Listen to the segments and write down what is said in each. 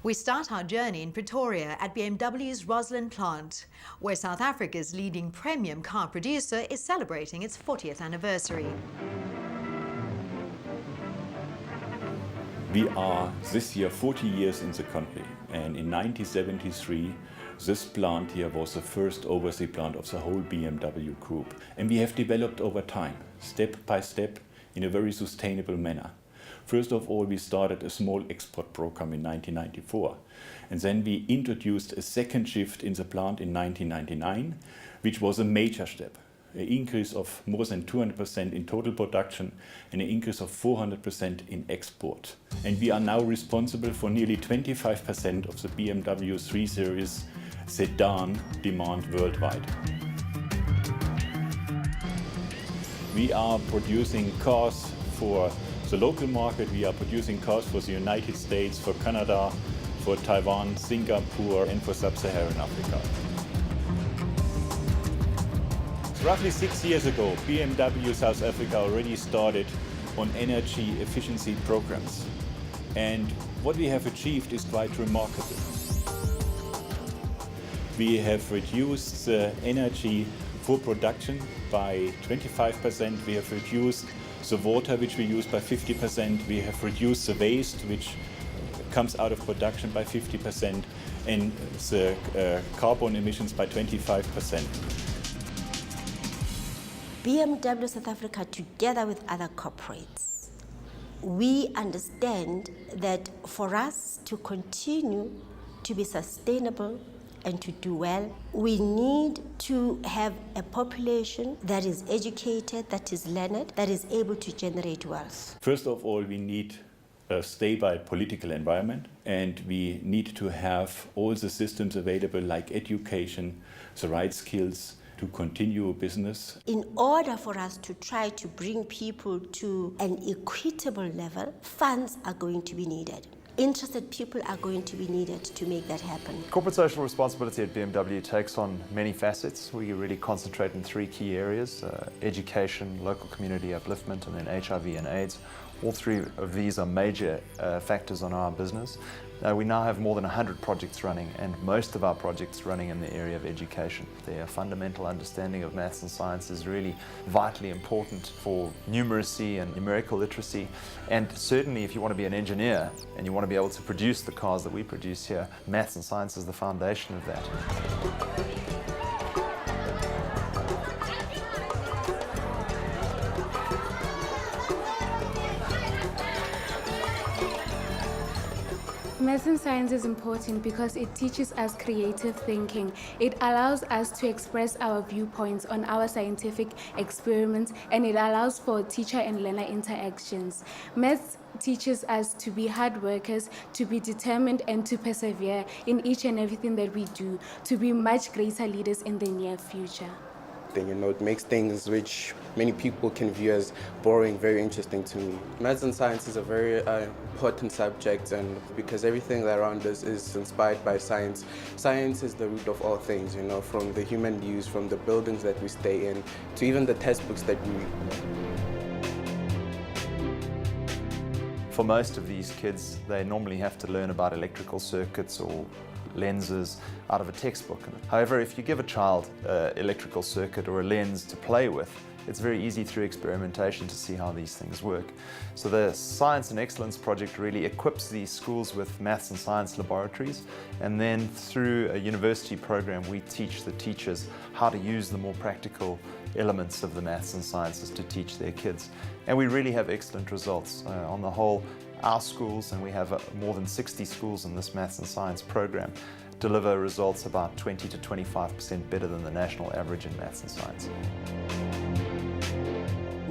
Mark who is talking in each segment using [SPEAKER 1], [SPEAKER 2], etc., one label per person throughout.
[SPEAKER 1] We start our journey in Pretoria at BMW's Rosslyn Plant, where South Africa's leading premium car producer is celebrating its 40th anniversary.
[SPEAKER 2] We are this year 40 years in the country, and in 1973 this plant here was the first overseas plant of the whole BMW Group. And we have developed over time, step by step, in a very sustainable manner. First of all, we started a small export program in 1994, and then we introduced a second shift in the plant in 1999, which was a major step. An increase of more than 200% in total production and an increase of 400% in export. And we are now responsible for nearly 25% of the BMW 3 Series sedan demand worldwide. We are producing cars for the local market, we are producing cars for the United States, for Canada, for Taiwan, Singapore and for Sub-Saharan Africa. Roughly 6 years ago, BMW South Africa already started on energy efficiency programs. And what we have achieved is quite remarkable. We have reduced the energy for production by 25%. We have reduced the water which we use by 50%. We have reduced the waste which comes out of production by 50% and the carbon emissions by 25%.
[SPEAKER 3] BMW South Africa, together with other corporates, we understand that for us to continue to be sustainable and to do well, we need to have a population that is educated, that is learned, that is able to generate wealth.
[SPEAKER 2] First of all, we need a stable political environment, and we need to have all the systems available like education, the right skills to continue business.
[SPEAKER 3] In order for us to try to bring people to an equitable level, funds are going to be needed. Interested people are going to be needed to make that happen.
[SPEAKER 4] Corporate social responsibility at BMW takes on many facets. We really concentrate in three key areas: education, local community upliftment, and then HIV and AIDS. All three of these are major factors on our business. We now have more than 100 projects running, and most of our projects running in the area of education. Their fundamental understanding of maths and science is really vitally important for numeracy and numerical literacy. And certainly if you want to be an engineer and you want to be able to produce the cars that we produce here, maths and science is the foundation of that.
[SPEAKER 5] Maths and science is important because it teaches us creative thinking. It allows us to express our viewpoints on our scientific experiments, and it allows for teacher and learner interactions. Maths teaches us to be hard workers, to be determined and to persevere in each and everything that we do, to be much greater leaders in the near future.
[SPEAKER 6] It makes things which many people can view as boring very interesting to me. Maths and science is a very important subject, and because everything around us is inspired by science. Science is the root of all things, from the human use, from the buildings that we stay in, to even the textbooks that we read.
[SPEAKER 4] For most of these kids, they normally have to learn about electrical circuits or lenses out of a textbook. However, if you give a child an electrical circuit or a lens to play with, it's very easy through experimentation to see how these things work. So the Science and Excellence Project really equips these schools with maths and science laboratories, and then through a university program we teach the teachers how to use the more practical elements of the maths and sciences to teach their kids. And we really have excellent results. On the whole, our schools, and we have more than 60 schools in this maths and science program, deliver results about 20 to 25% better than the national average in maths and science.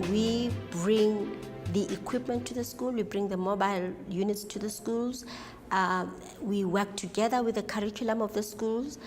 [SPEAKER 3] We bring the equipment to the school, we bring the mobile units to the schools, we work together with the curriculum of the schools.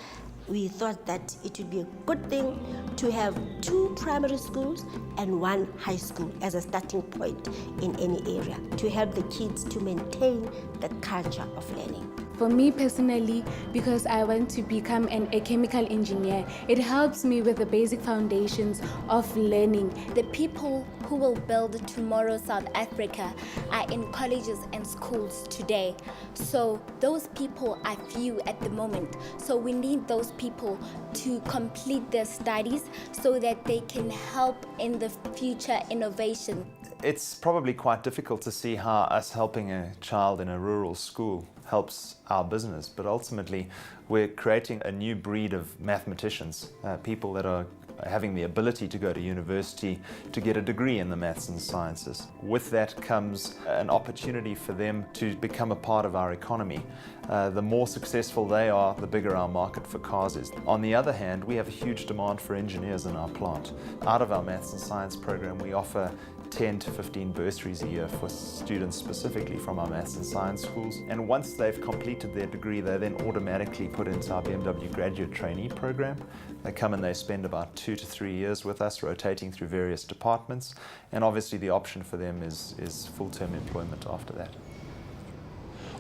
[SPEAKER 3] We thought that it would be a good thing to have 2 primary schools and 1 high school as a starting point in any area to help the kids to maintain the culture of learning.
[SPEAKER 5] For me personally, because I want to become a chemical engineer, it helps me with the basic foundations of learning.
[SPEAKER 7] The people who will build tomorrow's South Africa are in colleges and schools today. So those people are few at the moment. So we need those people to complete their studies so that they can help in the future innovation.
[SPEAKER 4] It's probably quite difficult to see how us helping a child in a rural school helps our business, but ultimately we're creating a new breed of mathematicians, people that are having the ability to go to university to get a degree in the maths and sciences. With that comes an opportunity for them to become a part of our economy. The more successful they are, the bigger our market for cars is. On the other hand, we have a huge demand for engineers in our plant. Out of our maths and science program, we offer 10 to 15 bursaries a year for students specifically from our maths and science schools. And once they've completed their degree, they're then automatically put into our BMW graduate trainee program. They come and they spend about 2 to 3 years with us, rotating through various departments. And obviously the option for them is full-term employment after that.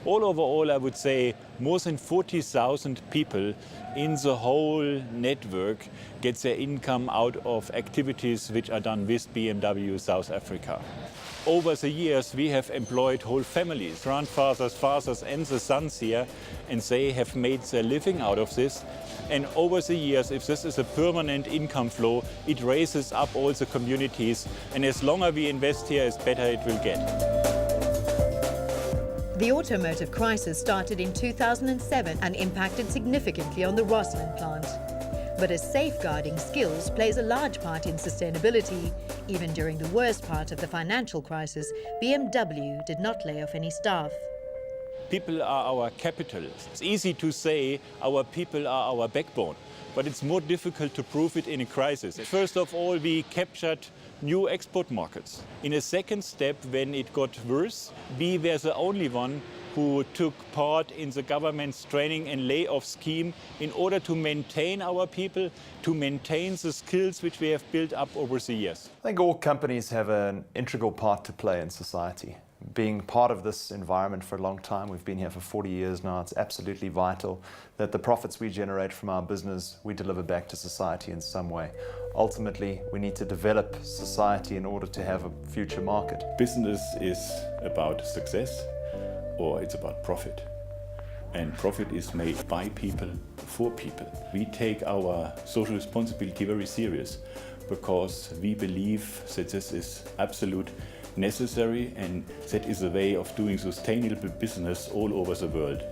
[SPEAKER 2] Overall, I would say more than 40,000 people in the whole network get their income out of activities which are done with BMW South Africa. Over the years, we have employed whole families, grandfathers, fathers and the sons here, and they have made their living out of this. And over the years, if this is a permanent income flow, it raises up all the communities. And as longer we invest here, as better it will get.
[SPEAKER 1] The automotive crisis started in 2007 and impacted significantly on the Rosslyn plant. But as safeguarding skills plays a large part in sustainability, even during the worst part of the financial crisis, BMW did not lay off any staff.
[SPEAKER 2] People are our capital. It's easy to say our people are our backbone, but it's more difficult to prove it in a crisis. First of all, we captured new export markets. In a second step, when it got worse, we were the only one who took part in the government's training and layoff scheme in order to maintain our people, to maintain the skills which we have built up over the years.
[SPEAKER 4] I think all companies have an integral part to play in society. Being part of this environment for a long time, we've been here for 40 years now, it's absolutely vital that the profits we generate from our business, we deliver back to society in some way. Ultimately, we need to develop society in order to have a future market.
[SPEAKER 2] Business is about success or it's about profit. And profit is made by people, for people. We take our social responsibility very serious because we believe that this is absolute necessary and that is a way of doing sustainable business all over the world.